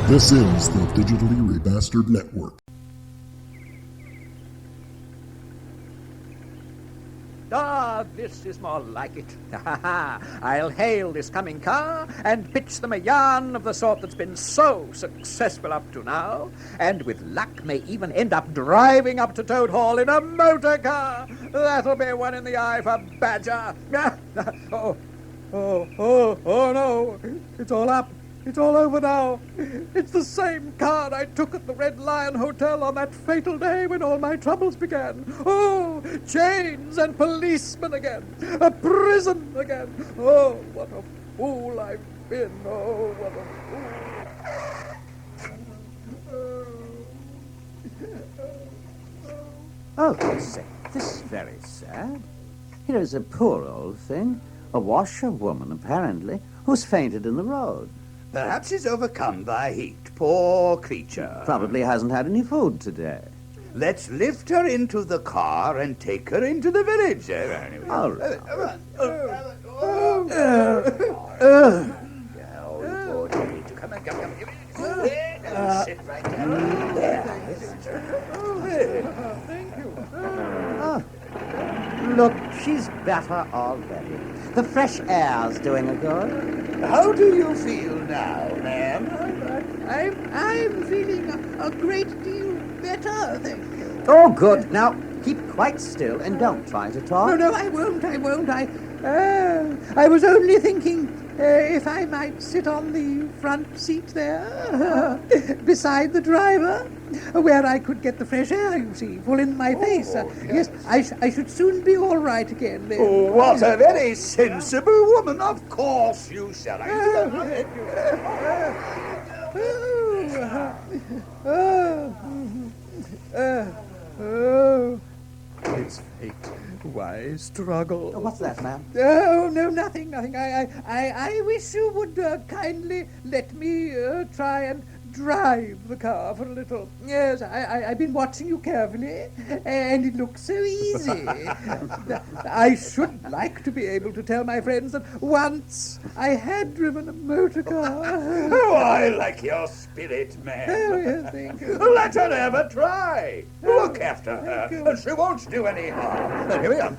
This is the Digitally Remastered Network. Ah, this is more like it. I'll hail this coming car and pitch them a yarn of the sort that's been so successful up to now, and with luck may even end up driving up to Toad Hall in a motor car. That'll be one in the eye for Badger. Oh no, it's all up. It's all over now. It's the same car I took at the Red Lion Hotel on that fatal day when all my troubles began. Oh, chains and policemen again. A prison again. Oh, what a fool I've been. Oh, what a fool. Oh, God's sake, this is very sad. Here is a poor old thing, a washerwoman, apparently, who's fainted in the road. Perhaps she's overcome by heat. Poor creature. Probably hasn't had any food today. Let's lift her into the car and take her into the village. All right. Come on. Sit right down. There. Thank you. Oh, look, she's better already. The fresh air's doing her good. How do you feel now, ma'am? I'm feeling a great deal better, thank you. Oh, good. Now, keep quite still and don't try to talk. No, I won't. I was only thinking if I might sit on the front seat there, beside the driver, where I could get the fresh air, you see, full in my face. Yes, I should soon be all right again then. Oh, what a very sensible woman. Of course you shall. It's fate. Why struggle? What's that, ma'am? Oh, no, nothing. I wish you would kindly let me try and drive the car for a little. Yes, I've been watching you carefully, and it looks so easy. I should like to be able to tell my friends that once I had driven a motor car. Oh, I like your spirit, ma'am. Oh, yes, thank you. Let her have a try. Look after her, and she won't do any harm. Here we are.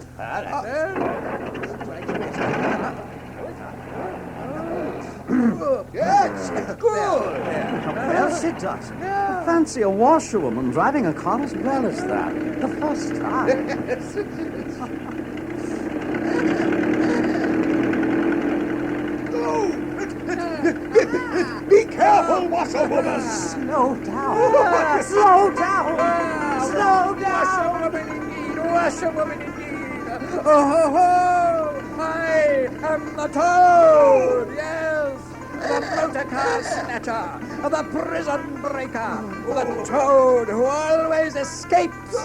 Yes, good. Well, she does. Fancy a washerwoman driving a car as well as that. The first time. Be careful, washerwoman. Slow down. Slow down. Slow down. Washerwoman indeed. Oh, I am the Toad. Yes. The motor car snatcher, the prison breaker, the Toad who always escapes.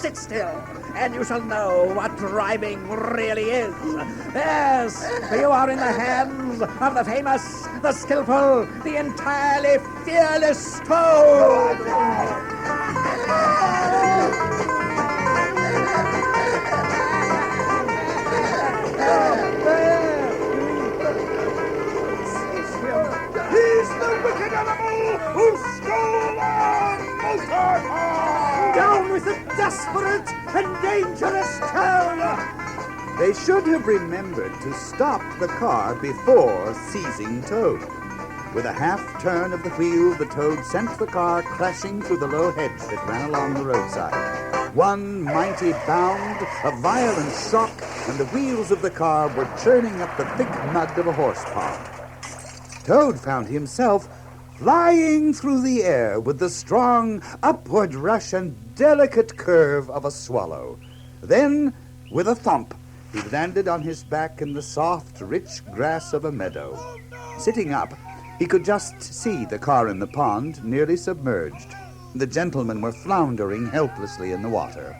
Sit still, and you shall know what driving really is. Yes, you are in the hands of the famous, the skillful, the entirely fearless Toad. He's the wicked animal who stole our motor car! Down with the desperate and dangerous Toad! They should have remembered to stop the car before seizing Toad. With a half-turn of the wheel, the Toad sent the car crashing through the low hedge that ran along the roadside. One mighty bound, a violent shock, and the wheels of the car were churning up the thick mud of a horse pond. Toad found himself flying through the air with the strong upward rush and delicate curve of a swallow. Then, with a thump, he landed on his back in the soft, rich grass of a meadow. Sitting up, he could just see the car in the pond, nearly submerged. The gentlemen were floundering helplessly in the water.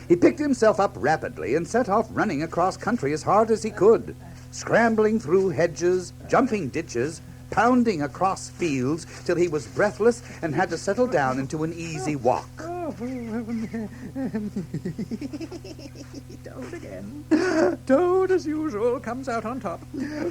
He picked himself up rapidly and set off running across country as hard as he could, scrambling through hedges, jumping ditches, pounding across fields till he was breathless and had to settle down into an easy walk. Toad again. Toad, as usual, comes out on top.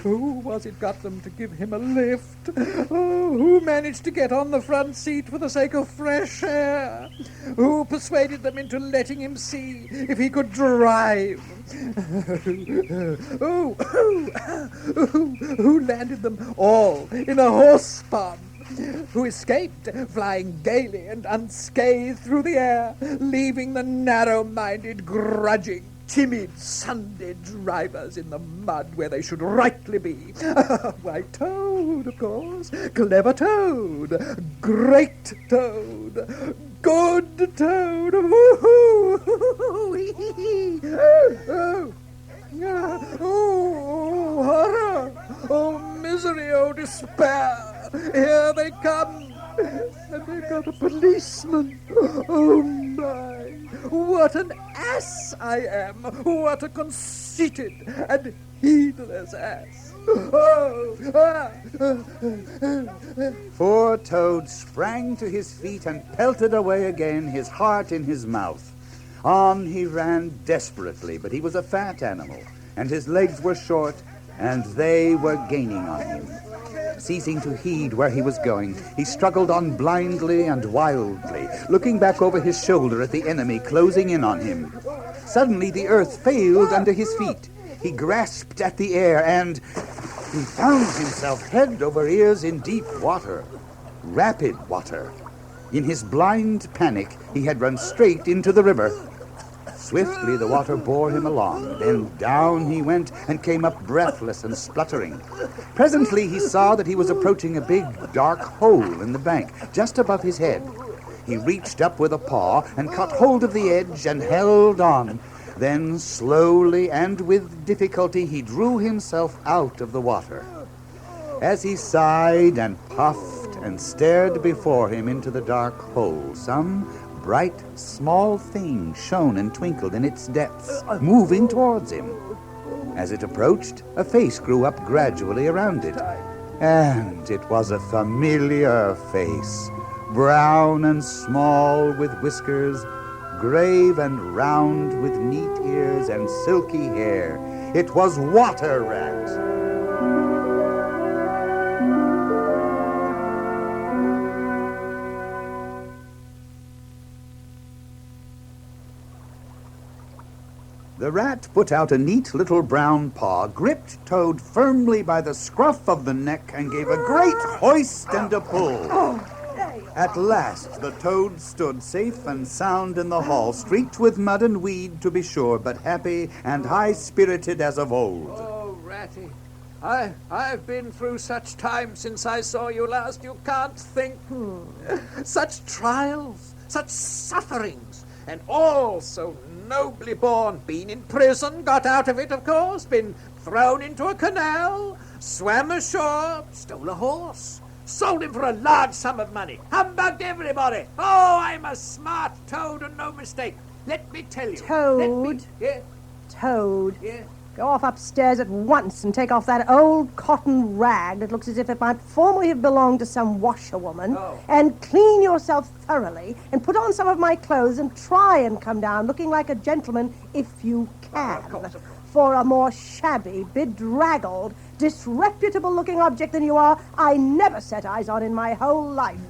Who was it got them to give him a lift? Oh, who managed to get on the front seat for the sake of fresh air? Who persuaded them into letting him see if he could drive? Who landed them all in a horse pond? Who escaped, flying gaily and unscathed through the air, leaving the narrow-minded, grudging, timid Sunday drivers in the mud where they should rightly be. Why, Toad, of course. Clever Toad. Great Toad. Good Toad. Oh, horror. Oh, misery. Oh, despair. Here they come, and they've got a policeman. Oh, my. What an ass I am. What a conceited and heedless ass. Poor Toad sprang to his feet and pelted away again, his heart in his mouth. On he ran desperately, but he was a fat animal, and his legs were short, and they were gaining on him. Ceasing to heed where he was going, he struggled on blindly and wildly, looking back over his shoulder at the enemy closing in on him. Suddenly the earth failed under his feet. He grasped at the air, and he found himself head over ears in deep water. Rapid water. In his blind panic, he had run straight into the river. Swiftly the water bore him along, then down he went and came up breathless and spluttering. Presently he saw that he was approaching a big, dark hole in the bank, just above his head. He reached up with a paw and caught hold of the edge and held on. Then slowly and with difficulty he drew himself out of the water. As he sighed and puffed and stared before him into the dark hole, some bright, small thing shone and twinkled in its depths, moving towards him. As it approached, a face grew up gradually around it, and it was a familiar face, brown and small with whiskers, grave and round with neat ears and silky hair. It was Water Rat. The rat put out a neat little brown paw, gripped Toad firmly by the scruff of the neck, and gave a great hoist and a pull. At last the Toad stood safe and sound in the hall, streaked with mud and weed, to be sure, but happy and high-spirited as of old. Oh, Ratty, I've been through such times since I saw you last, you can't think. Such trials, such sufferings, and all so nobly borne. Been in prison, got out of it, of course, been thrown into a canal, swam ashore, stole a horse, sold him for a large sum of money, humbugged everybody. Oh, I'm a smart Toad and no mistake. Let me tell you. Toad. Yeah? Toad. Yeah? Go off upstairs at once and take off that old cotton rag that looks as if it might formerly have belonged to some washerwoman, and clean yourself thoroughly and put on some of my clothes and try and come down looking like a gentleman if you can. Of course. For a more shabby, bedraggled, disreputable-looking object than you are, I never set eyes on in my whole life.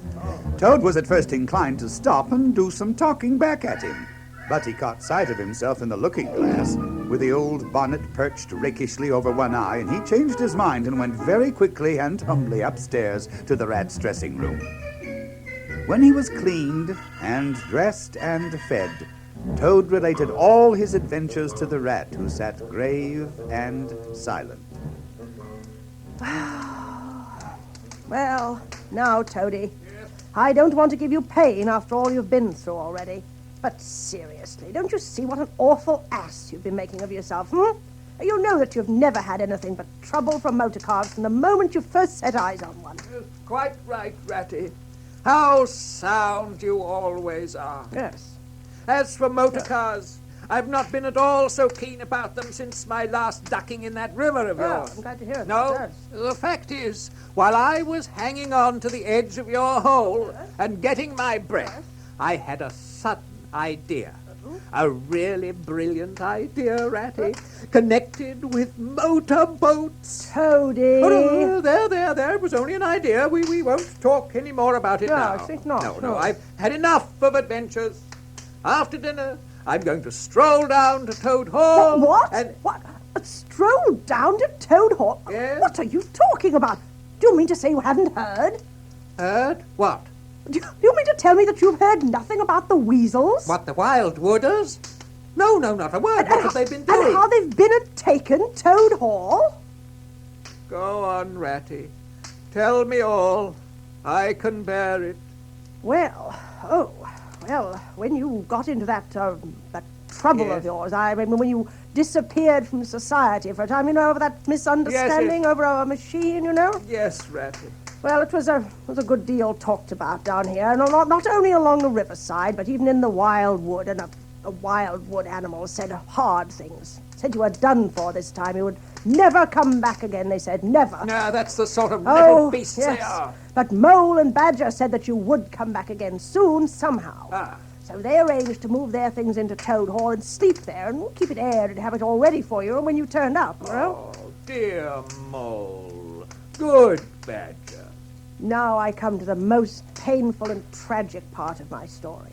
Toad was at first inclined to stop and do some talking back at him, but he caught sight of himself in the looking-glass, with the old bonnet perched rakishly over one eye, and he changed his mind and went very quickly and humbly upstairs to the rat's dressing room. When he was cleaned and dressed and fed, Toad related all his adventures to the rat, who sat grave and silent. Well, now, Toady, I don't want to give you pain after all you've been through already. But seriously, don't you see what an awful ass you've been making of yourself, You know that you've never had anything but trouble from motor cars from the moment you first set eyes on one. Quite right, Ratty. How sound you always are. Yes. As for motor cars, I've not been at all so keen about them since my last ducking in that river of yours. I'm glad to hear it. No, Yes. the fact is, while I was hanging on to the edge of your hole and getting my breath, I had a sudden idea. A really brilliant idea, Ratty. Connected with motorboats. Toady. Oh, no, there. It was only an idea. We won't talk any more about it No, now. I think not. No, I've had enough of adventures. After dinner, I'm going to stroll down to Toad Hall. What? And What? A stroll down to Toad Hall? Yes? What are you talking about? Do you mean to say you haven't heard? heard what? Do you mean to tell me that you've heard nothing about the weasels? What, the wild wooders? No, not a word. What have they been doing? And how they've been at taken Toad Hall? Go on, Ratty. Tell me all. I can bear it. Well, when you got into that trouble Yes. of yours, I mean, when you disappeared from society for a time, you know, over that misunderstanding Yes. over a machine, you know? Yes, Ratty. Well, it was a good deal talked about down here, and not only along the riverside, but even in the wild wood, and a wild wood animal said hard things. Said you were done for this time. You would never come back again, they said. Never. No, that's the sort of little beasts yes. they are. But Mole and Badger said that you would come back again soon, somehow. Ah. So they arranged to move their things into Toad Hall and sleep there, and we'll keep it aired and have it all ready for you when you turned up, you know? Oh, dear Mole. Good Badger. Now I come to the most painful and tragic part of my story.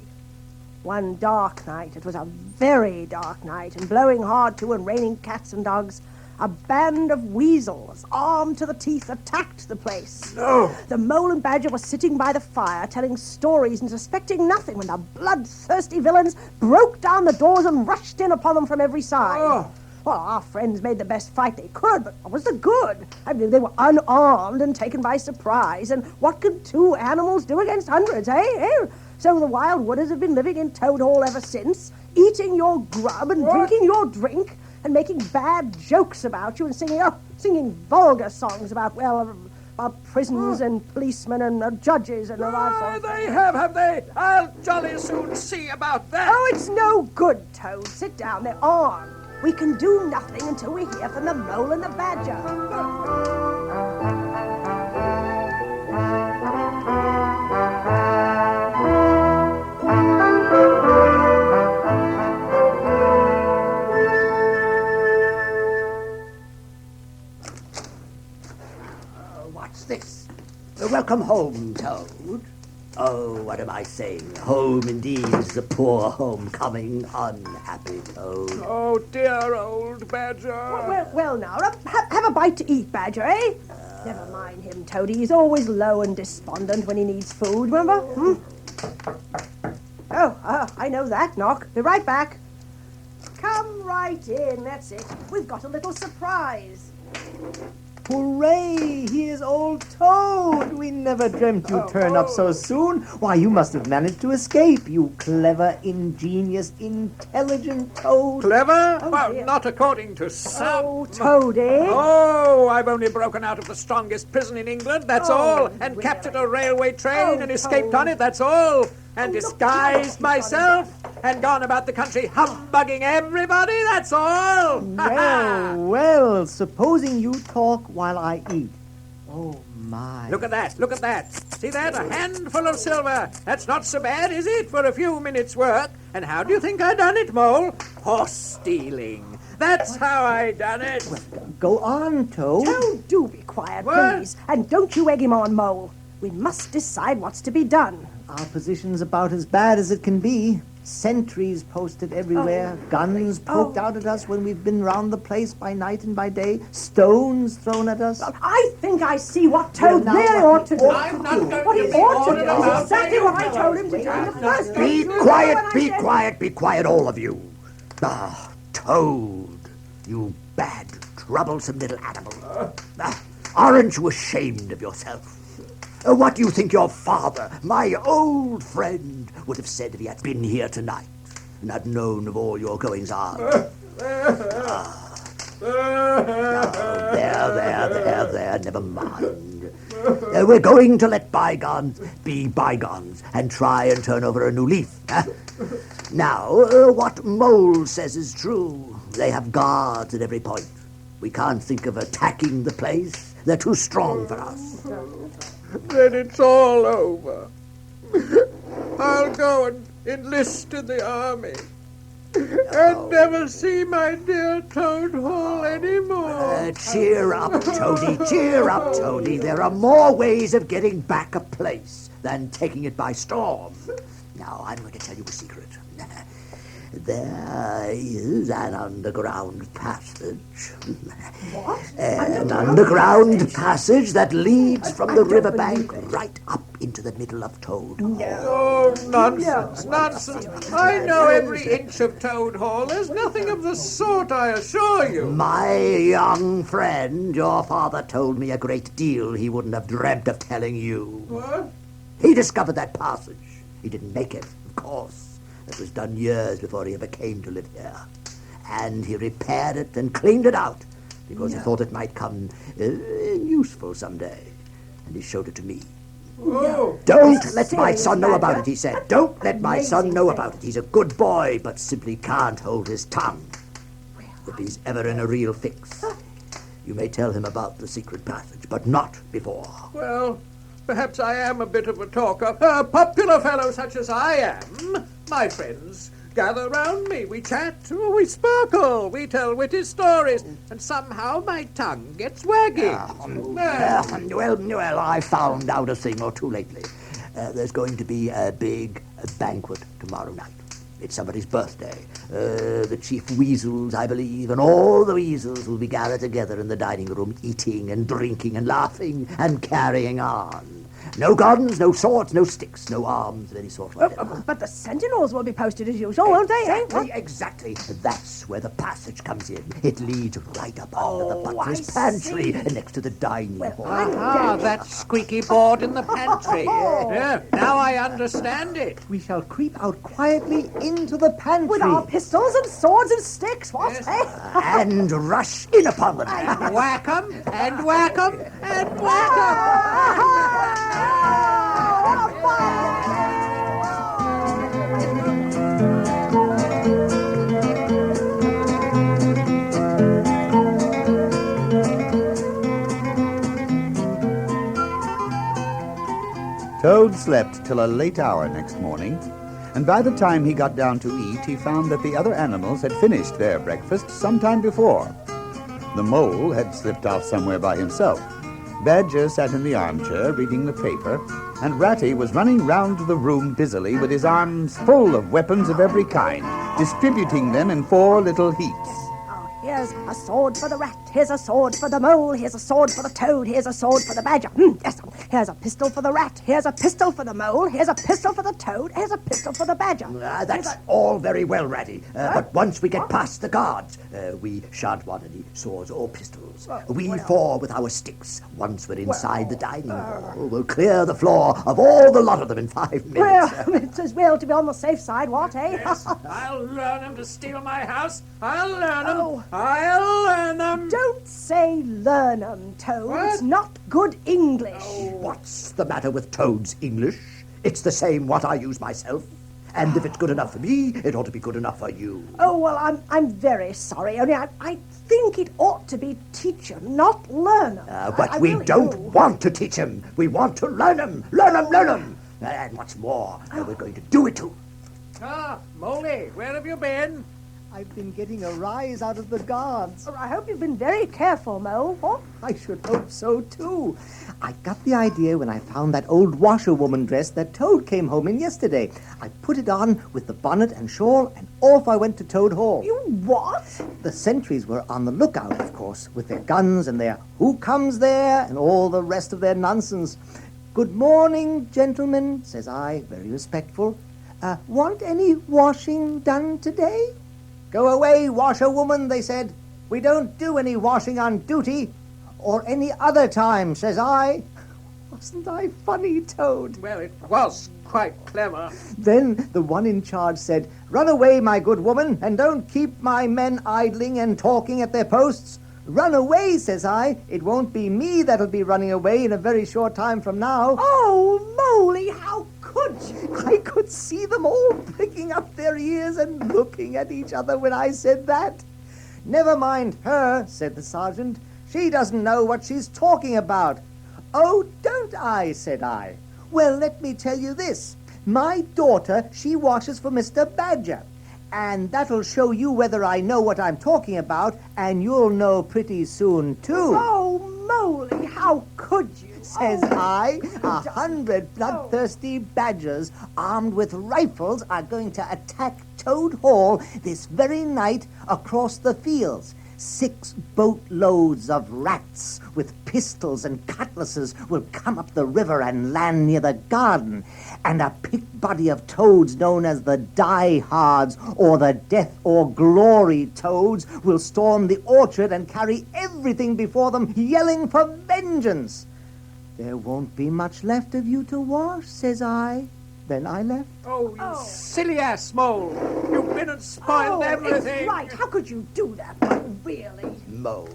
One dark night, it was a very dark night, and blowing hard too and raining cats and dogs, a band of weasels, armed to the teeth, attacked the place. No. The Mole and Badger were sitting by the fire, telling stories and suspecting nothing, when the bloodthirsty villains broke down the doors and rushed in upon them from every side. Oh. Well, our friends made the best fight they could, but what was the good? I mean, they were unarmed and taken by surprise, and what can two animals do against hundreds, eh? So the wild wooders have been living in Toad Hall ever since, eating your grub and drinking your drink, and making bad jokes about you and singing vulgar songs about prisons and policemen and judges and all that sort of They thing. have they? I'll jolly soon see about that. Oh, it's no good, Toad. Sit down. They're armed. We can do nothing until we hear from the Mole and the Badger. What's this? Welcome home, Toad. Oh, what am I saying? Home indeed is the poor homecoming, unhappy Toad. Oh, dear old Badger. Well, now, have a bite to eat, Badger, eh? Never mind him, Toady. He's always low and despondent when he needs food, remember? Oh, I know that, Knock. Be right back. Come right in, that's it. We've got a little surprise. Hooray! Here's old Toad! We never dreamt you'd turn up so soon. Why, you must have managed to escape, you clever, ingenious, intelligent Toad. Clever? Oh, well, dear. not according to some. Oh, Toady. Oh, I've only broken out of the strongest prison in England, that's Oh, all. And really? captured a railway train Oh, and escaped Toad. on it, that's all. And Oh, look, disguised look, myself and gone about the country humbugging everybody, that's all. Well, supposing you talk while I eat. Oh, my. Look at that. See that? A handful of silver. That's not so bad, is it, for a few minutes' work? And how do you think I done it, Mole? Horse stealing. That's how I done it. Go on, Toad. Toad, do be quiet, What? please. And don't you egg him on, Mole. We must decide what's to be done. Our position's about as bad as it can be. Sentries posted everywhere, guns poked out at us when we've been round the place by night and by day, stones thrown at us. I think I see what Toad Well, now really what ought to he do. I'm not going What he to be ought to ordered do is about exactly you what I fellows. told him to do in the first place. Be You remember quiet, when I be said- quiet, be quiet, all of you. Ah, Toad, you bad, troublesome little animal. Aren't you ashamed of yourself? What do you think your father, my old friend, would have said if he had been here tonight and had known of all your goings-on? There, never mind. We're going to let bygones be bygones and try and turn over a new leaf. Now, what Mole says is true. They have guards at every point. We can't think of attacking the place. They're too strong for us. Then it's all over. I'll go and enlist in the army. And never see my dear Toad Hall anymore. Cheer up, Toady, cheer up, Toady. There are more ways of getting back a place than taking it by storm. Now, I'm going to tell you a secret. There is an underground passage. What? An underground passage that leads from the riverbank right up into the middle of Toad Hall. Oh, nonsense, nonsense. I know every inch of Toad Hall. There's nothing of the sort, I assure you. My young friend, your father told me a great deal he wouldn't have dreamt of telling you. What? He discovered that passage. He didn't make it, of course. It was done years before he ever came to live here. And he repaired it and cleaned it out because he thought it might come useful someday. And he showed it to me. Oh. Don't let my son know about it, he said. Don't let my son know about it. He's a good boy, but simply can't hold his tongue. If he's ever in a real fix, you may tell him about the secret passage, but not before. Well, perhaps I am a bit of a talker. A popular fellow such as I am. My friends gather round me. We chat, we sparkle, we tell witty stories, and somehow my tongue gets wagging. Well, I found out a thing or two lately. There's going to be a big banquet tomorrow night. It's somebody's birthday. The chief weasels, I believe, and all the weasels will be gathered together in the dining room, eating and drinking and laughing and carrying on. No guns, no swords, no sticks, no arms of any sort whatever. But the sentinels will be posted as usual, won't they? Exactly. That's where the passage comes in. It leads right up under the butler's pantry next to the dining hall. That squeaky board in the pantry. Yeah, now I understand it. We shall creep out quietly into the pantry. With our pistols and swords and sticks, what? Yes. And rush in upon them. And whack 'em, and whack 'em, and whack 'em. Toad slept till a late hour next morning, and by the time he got down to eat, he found that the other animals had finished their breakfast some time before. The mole had slipped off somewhere by himself. Badger sat in the armchair reading the paper, and Ratty was running round the room busily with his arms full of weapons of every kind, distributing them in 4 little heaps. Here's a sword for the rat, here's a sword for the mole, here's a sword for the toad, here's a sword for the badger. Yes, here's a pistol for the rat, here's a pistol for the mole, here's a pistol for the toad, here's a pistol for the badger. That's all very well, Ratty. But once we get past the guards, we shan't want any swords or pistols. We 4 with our sticks. Once we're inside the dining hall, we'll clear the floor of all the lot of them in 5 minutes. Well, it's as well to be on the safe side, what, eh? Yes, I'll learn 'em to steal my house. I'll learn 'em. I'll learn 'em. Don't say learn 'em, Toad. What? It's not good English. What's the matter with Toad's English? It's the same what I use myself. And if it's good enough for me, it ought to be good enough for you. Oh, well, I'm very sorry. Only I think it ought to be teach 'em, not learn 'em. But I we really don't do. want to teach him. We want to learn him. Learn him, learn him. And what's more, we're going to do it too. Molly, where have you been? I've been getting a rise out of the guards. I hope you've been very careful, Mole. What? I should hope so, too. I got the idea when I found that old washerwoman dress that Toad came home in yesterday. I put it on with the bonnet and shawl, and off I went to Toad Hall. You what? The sentries were on the lookout, of course, with their guns and their "Who comes there?" and all the rest of their nonsense. "Good morning, gentlemen," says I, very respectful. "Want any washing done today?" "Go away, washerwoman," they said. "We don't do any washing on duty, or any other time," says I. Wasn't I funny, Toad? Well, it was quite clever. Then the one in charge said, "Run away, my good woman, and don't keep my men idling and talking at their posts." "Run away," says I. "It won't be me that'll be running away in a very short time from now." Oh, Moley, how could you? I could see them all pricking up their ears and looking at each other when I said that. "Never mind her," said the sergeant. "She doesn't know what she's talking about." "Oh, don't I?" said I. "Well, let me tell you this. My daughter, she washes for Mr. Badger. And that'll show you whether I know what I'm talking about, and you'll know pretty soon, too. Oh, Moley, how could you? Says I, 100 bloodthirsty badgers armed with rifles are going to attack Toad Hall this very night across the fields. 6 boatloads of rats with pistols and cutlasses will come up the river and land near the garden. And a picked body of toads known as the diehards or the death or glory toads will storm the orchard and carry everything before them, yelling for vengeance. There won't be much left of you to wash, says I. Then I left. Oh, you silly ass, Mole. You've been and spoiled everything. It's right. How could you do that? But really? Mole,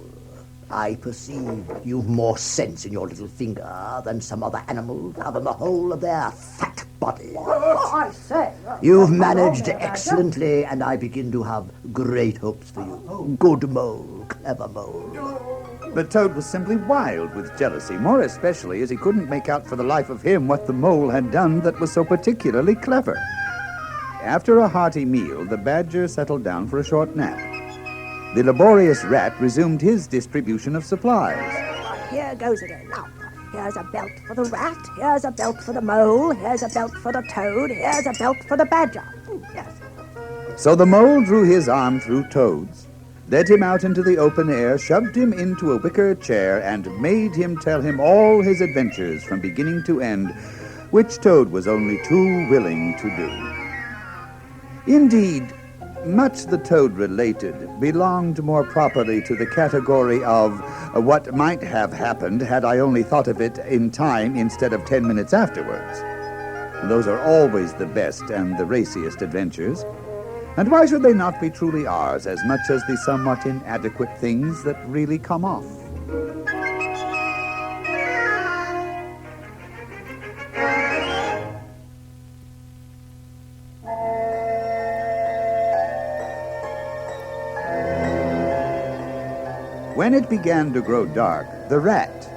I perceive you've more sense in your little finger than some other animals have in the whole of their fat body. I say. You've managed excellently, and I begin to have great hopes for you. Good Mole, clever Mole. But Toad was simply wild with jealousy, more especially as he couldn't make out for the life of him what the mole had done that was so particularly clever. After a hearty meal, the badger settled down for a short nap. The laborious rat resumed his distribution of supplies. Here goes again. Now, here's a belt for the rat, here's a belt for the mole, here's a belt for the toad, here's a belt for the badger. Yes. So the mole drew his arm through Toad's, led him out into the open air, shoved him into a wicker chair, and made him tell him all his adventures from beginning to end, which Toad was only too willing to do. Indeed, much the Toad related belonged more properly to the category of what might have happened had I only thought of it in time instead of 10 minutes afterwards. Those are always the best and the raciest adventures. And why should they not be truly ours as much as the somewhat inadequate things that really come off? When it began to grow dark, the rat,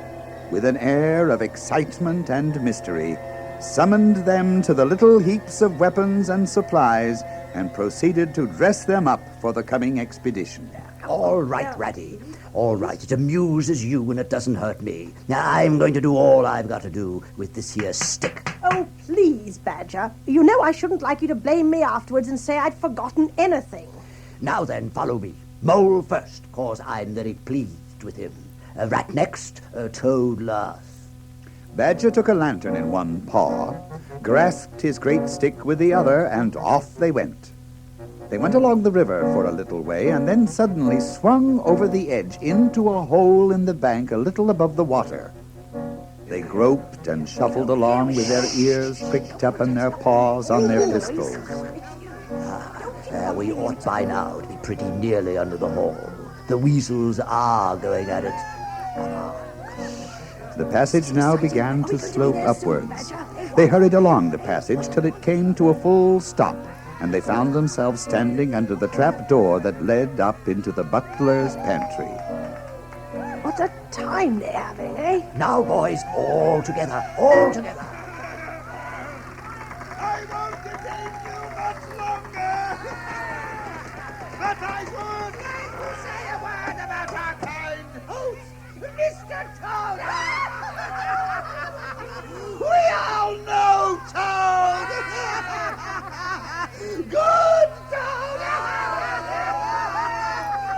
with an air of excitement and mystery, summoned them to the little heaps of weapons and supplies and proceeded to dress them up for the coming expedition. All right, Ratty. All right. It amuses you and it doesn't hurt me. Now, I'm going to do all I've got to do with this here stick. Oh, please, Badger. You know I shouldn't like you to blame me afterwards and say I'd forgotten anything. Now then, follow me. Mole first, 'cause I'm very pleased with him. Rat next, Toad last. Badger took a lantern in one paw, grasped his great stick with the other, and off they went. They went along the river for a little way, and then suddenly swung over the edge into a hole in the bank a little above the water. They groped and shuffled along with their ears pricked up and their paws on their pistols. We ought by now to be pretty nearly under the hole. The weasels are going at it. The passage now began to slope upwards. They hurried along the passage till it came to a full stop, and they found themselves standing under the trap door that led up into the butler's pantry. What a time they're having, eh? Now, boys, all together, all together. I won't detain you much longer. But I would like to say a word about our kind host, Mr. Toad. We all know Toad. Good Toad.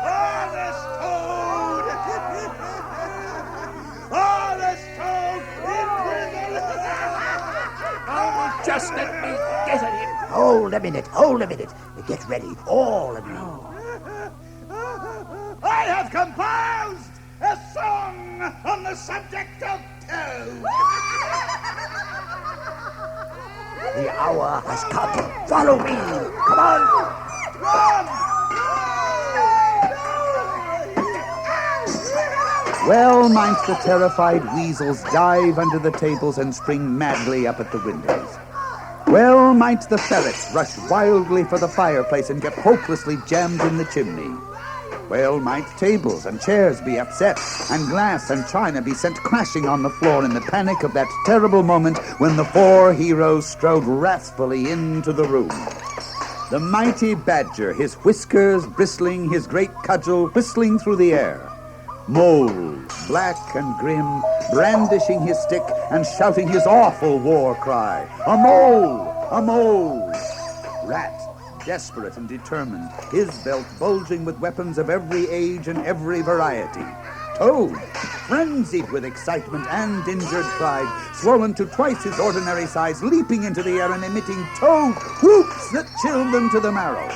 Honest Toad. Honest Toad in prison. Oh, just let me get at him. Hold a minute, hold a minute. Get ready, all of you. I have composed a song on the subject of Toad. The hour has come. Follow me. Come on. Run! Well might the terrified weasels dive under the tables and spring madly up at the windows. Well might the ferrets rush wildly for the fireplace and get hopelessly jammed in the chimney. Well might tables and chairs be upset, and glass and china be sent crashing on the floor in the panic of that terrible moment when the four heroes strode wrathfully into the room. The mighty badger, his whiskers bristling, his great cudgel whistling through the air. Mole, black and grim, brandishing his stick and shouting his awful war cry. A mole! A mole! Rat, desperate and determined, his belt bulging with weapons of every age and every variety. Toad, frenzied with excitement and injured pride, swollen to twice his ordinary size, leaping into the air and emitting toad whoops that chilled them to the marrow.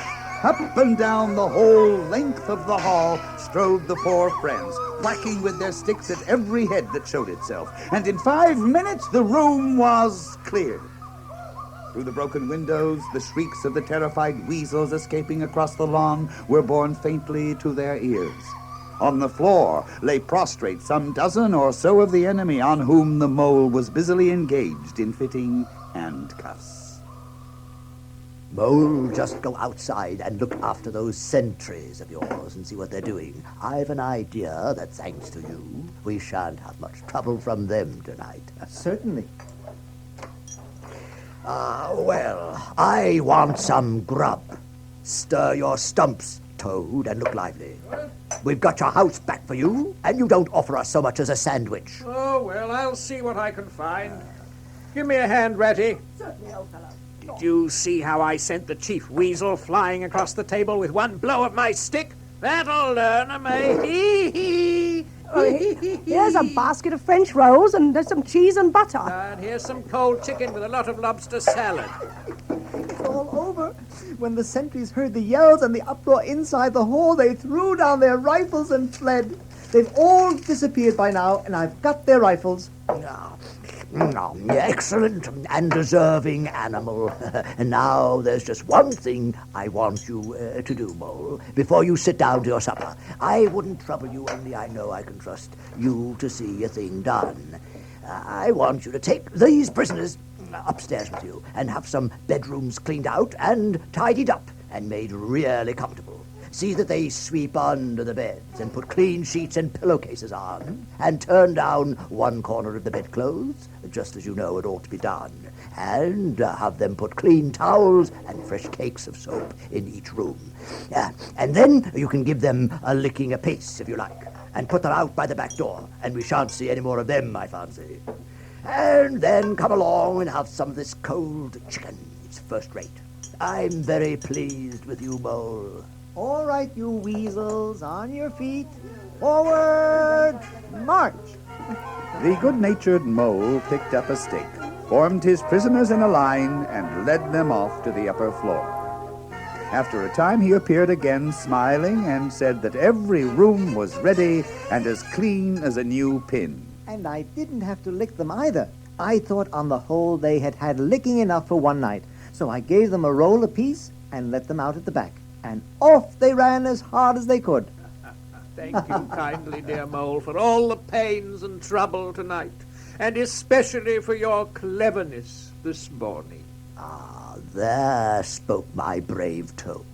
Up and down the whole length of the hall strode the four friends, whacking with their sticks at every head that showed itself. And in 5 minutes the room was cleared. Through the broken windows, the shrieks of the terrified weasels escaping across the lawn were borne faintly to their ears. On the floor lay prostrate some dozen or so of the enemy, on whom the mole was busily engaged in fitting handcuffs. Mole, just go outside and look after those sentries of yours and see what they're doing. I've an idea that, thanks to you, we shan't have much trouble from them tonight. Certainly. Well, I want some grub. Stir your stumps, Toad, and look lively. We've got your house back for you, and you don't offer us so much as a sandwich. Oh, well, I'll see what I can find. Give me a hand, Ratty. Certainly, old fellow. Did you see how I sent the chief weasel flying across the table with one blow of my stick? That'll learn 'em, eh? Hee-hee. Here's a basket of French rolls, and there's some cheese and butter. And here's some cold chicken with a lot of lobster salad. It's all over. When the sentries heard the yells and the uproar inside the hall, they threw down their rifles and fled. They've all disappeared by now, and I've got their rifles. Excellent and deserving animal. And now there's just one thing I want you to do, Mole, before you sit down to your supper. I wouldn't trouble you, only I know I can trust you to see a thing done. I want you to take these prisoners upstairs with you and have some bedrooms cleaned out and tidied up and made really comfortable. See that they sweep under the beds and put clean sheets and pillowcases on and turn down one corner of the bedclothes, just as you know it ought to be done, and have them put clean towels and fresh cakes of soap in each room. And then you can give them a licking apiece, if you like, and put them out by the back door, and we shan't see any more of them, I fancy. And then come along and have some of this cold chicken. It's first rate. I'm very pleased with you, Mole. All right, you weasels, on your feet. Forward! March! The good-natured mole picked up a stick, formed his prisoners in a line, and led them off to the upper floor. After a time he appeared again, smiling, and said that every room was ready and as clean as a new pin. And I didn't have to lick them either. I thought on the whole they had had licking enough for one night. So I gave them a roll apiece and let them out at the back. And off they ran as hard as they could. Thank you kindly, dear Mole, for all the pains and trouble tonight, and especially for your cleverness this morning. There spoke my brave Toad.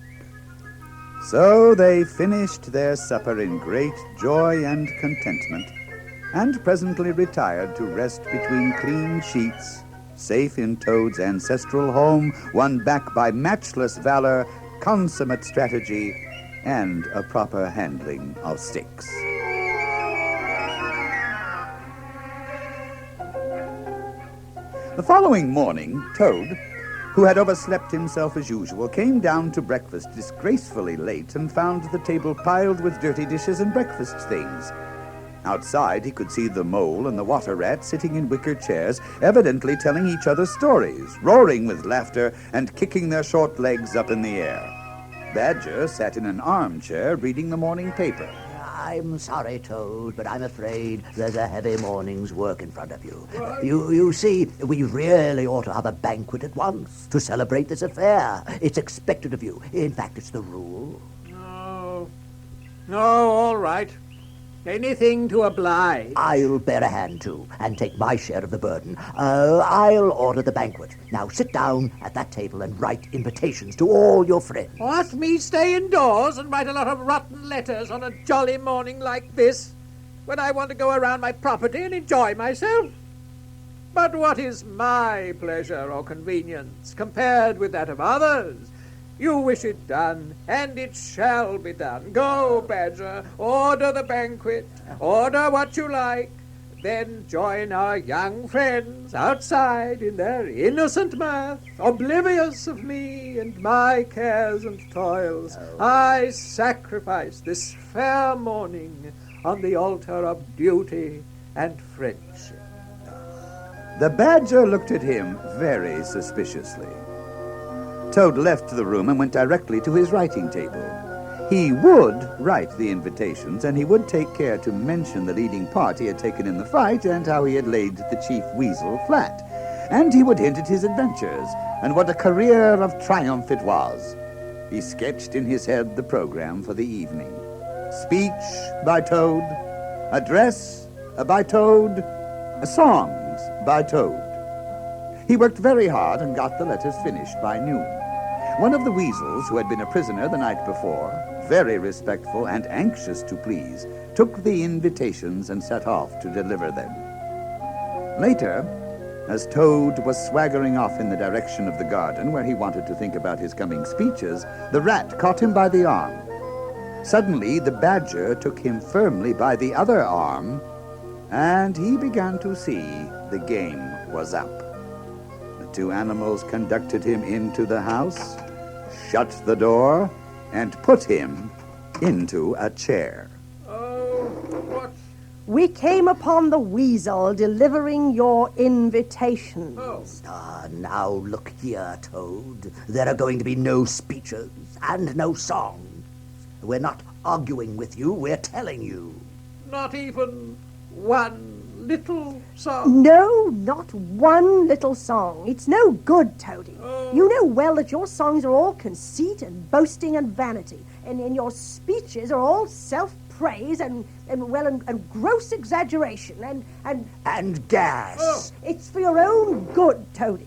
So they finished their supper in great joy and contentment, and presently retired to rest between clean sheets, safe in Toad's ancestral home, won back by matchless valor, consummate strategy, and a proper handling of sticks. The following morning, Toad, who had overslept himself as usual, came down to breakfast disgracefully late and found the table piled with dirty dishes and breakfast things. Outside, he could see the mole and the water rat sitting in wicker chairs, evidently telling each other stories, roaring with laughter and kicking their short legs up in the air. Badger sat in an armchair reading the morning paper. I'm sorry, Toad, but I'm afraid there's a heavy morning's work in front of you. You see, we really ought to have a banquet at once to celebrate this affair. It's expected of you. In fact, it's the rule. No, all right. Anything to oblige. I'll bear a hand, too, and take my share of the burden. I'll order the banquet. Now sit down at that table and write invitations to all your friends. What, me stay indoors and write a lot of rotten letters on a jolly morning like this, when I want to go around my property and enjoy myself? But what is my pleasure or convenience compared with that of others? You wish it done, and it shall be done. Go, Badger, order the banquet, order what you like, then join our young friends outside in their innocent mirth, oblivious of me and my cares and toils. I sacrifice this fair morning on the altar of duty and friendship. The Badger looked at him very suspiciously. Toad left the room and went directly to his writing table. He would write the invitations, and he would take care to mention the leading part he had taken in the fight and how he had laid the chief weasel flat. And he would hint at his adventures and what a career of triumph it was. He sketched in his head the program for the evening. Speech by Toad, address by Toad, songs by Toad. He worked very hard and got the letters finished by noon. One of the weasels, who had been a prisoner the night before, very respectful and anxious to please, took the invitations and set off to deliver them. Later, as Toad was swaggering off in the direction of the garden where he wanted to think about his coming speeches, the rat caught him by the arm. Suddenly, the Badger took him firmly by the other arm, and he began to see the game was up. The two animals conducted him into the house, shut the door, and put him into a chair. Oh, what? We came upon the weasel delivering your invitations. Oh. Now look here, Toad. There are going to be no speeches and no songs. We're not arguing with you, we're telling you. Not even one little song? No, not one little song. It's no good, Toady. You know well that your songs are all conceit and boasting and vanity, and your speeches are all self-praise and gross exaggeration And gas. It's for your own good, Toady.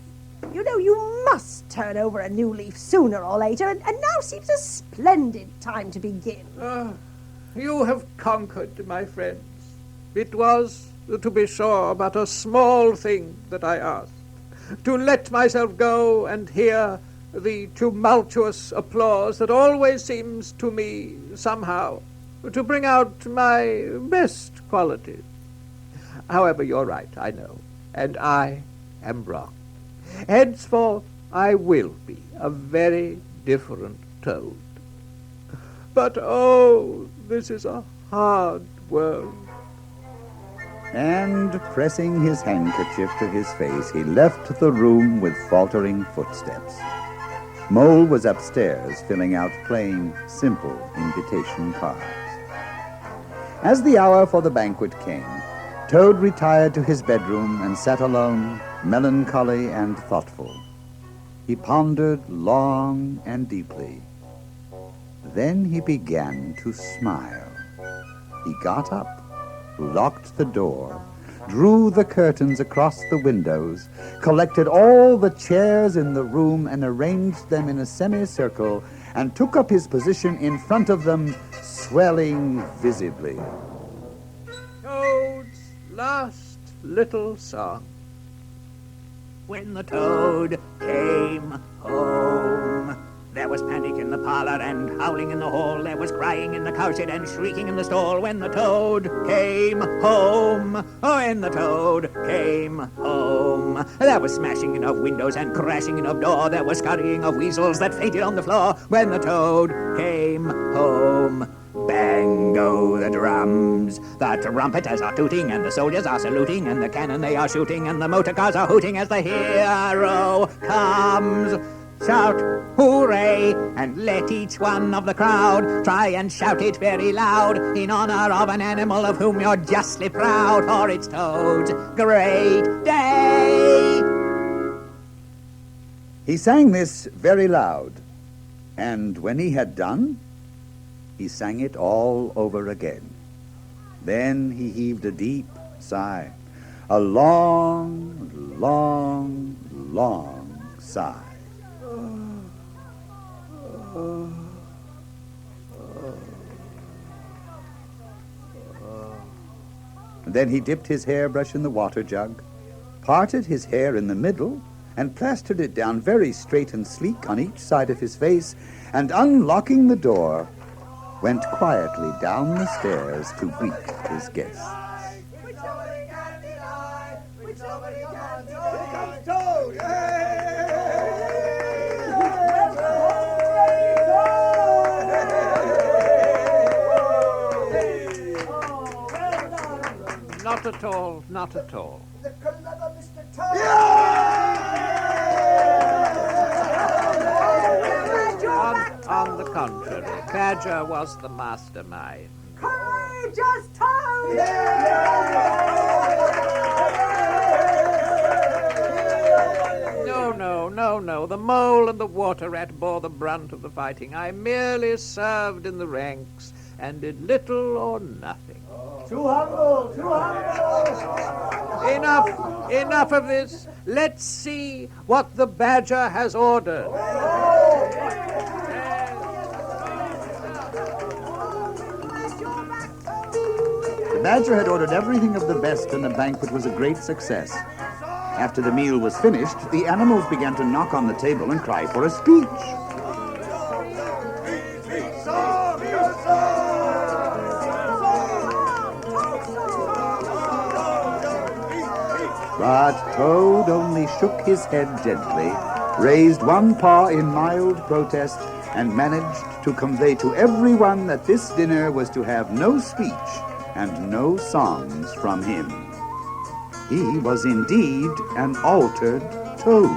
You know you must turn over a new leaf sooner or later, and now seems a splendid time to begin. You have conquered, my friends. It was, to be sure, but a small thing that I asked. To let myself go and hear the tumultuous applause that always seems to me, somehow, to bring out my best qualities. However, you're right, I know, and I am wrong. Henceforth, I will be a very different Toad. But, oh, this is a hard world. And pressing his handkerchief to his face, he left the room with faltering footsteps. Mole was upstairs, filling out plain, simple invitation cards. As the hour for the banquet came, Toad retired to his bedroom and sat alone, melancholy and thoughtful. He pondered long and deeply. Then he began to smile. He got up, locked the door, drew the curtains across the windows, collected all the chairs in the room and arranged them in a semicircle, and took up his position in front of them, swelling visibly. Toad's last little song. When the Toad came home, there was panic in the parlor and howling in the hall. There was crying in the cowshed and shrieking in the stall. When the Toad came home, oh, when the Toad came home, there was smashing in of windows and crashing in of door. There was scurrying of weasels that fainted on the floor. When the Toad came home, bang go the drums. The trumpeters are tooting and the soldiers are saluting and the cannon they are shooting and the motor cars are hooting as the hero comes. Shout, hooray, and let each one of the crowd try and shout it very loud in honor of an animal of whom you're justly proud, for it's Toad's great day. He sang this very loud, and when he had done, he sang it all over again. Then he heaved a deep sigh. A long, long, long sigh. Then he dipped his hairbrush in the water jug, parted his hair in the middle, and plastered it down very straight and sleek on each side of his face, and unlocking the door, went quietly down the stairs to greet his guests. Not at all, not at all. On the contrary, Badger was the mastermind. Courageous Toad! No. The mole and the water rat bore the brunt of the fighting. I merely served in the ranks and did little or nothing. Too humble, too humble. Enough of this. Let's see what the Badger has ordered. The Badger had ordered everything of the best, and the banquet was a great success. After the meal was finished, the animals began to knock on the table and cry for a speech. But Toad only shook his head gently, raised one paw in mild protest, and managed to convey to everyone that this dinner was to have no speech and no songs from him. He was indeed an altered toad.